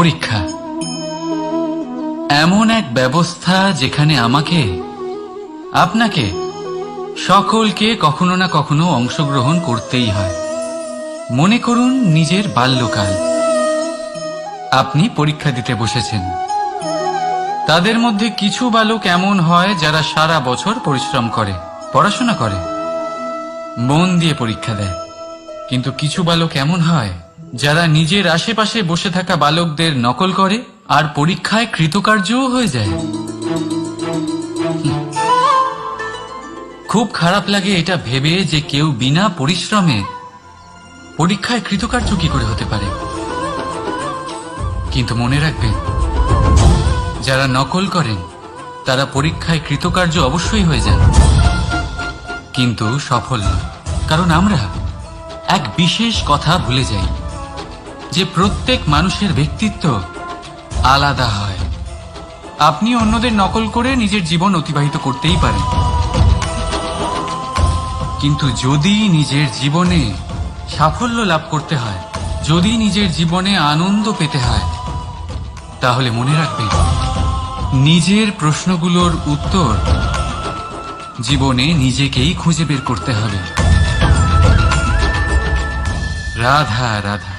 পরীক্ষা এমন এক ব্যবস্থা যেখানে আমাকে, আপনাকে, সকলকে কখনো না কখনো অংশগ্রহণ করতেই হয়। মনে করুন নিজের বাল্যকাল। আপনি পরীক্ষা দিতে বসেছেন। তাদের মধ্যে কিছু বালক এমন হয় যারা সারা বছর পরিশ্রম করে, পড়াশোনা করে, মন দিয়ে পরীক্ষা দেয়। কিন্তু কিছু বালক এমন হয় যারা নিজের আশেপাশে বসে থাকা বালকদের নকল করে আর পরীক্ষায় কৃতকার্যও হয়ে যায়। খুব খারাপ লাগে এটা ভেবে যে কেউ বিনা পরিশ্রমে পরীক্ষায় কৃতকার্য কি করে হতে পারে। কিন্তু মনে রাখবেন, যারা নকল করেন তারা পরীক্ষায় কৃতকার্য অবশ্যই হয়ে যান, কিন্তু সফল নয়। কারণ আমরা এক বিশেষ কথা ভুলে যাই যে প্রত্যেক মানুষের ব্যক্তিত্ব আলাদা হয়। আপনি অন্যদের নকল করে নিজের জীবন অতিবাহিত করতেই পারেন, কিন্তু যদি নিজের জীবনে সাফল্য লাভ করতে হয়, যদি নিজের জীবনে আনন্দ পেতে হয়, তাহলে মনে রাখবেন নিজের প্রশ্নগুলোর উত্তর জীবনে নিজেকেই খুঁজে বের করতে হবে। রাধা রাধা।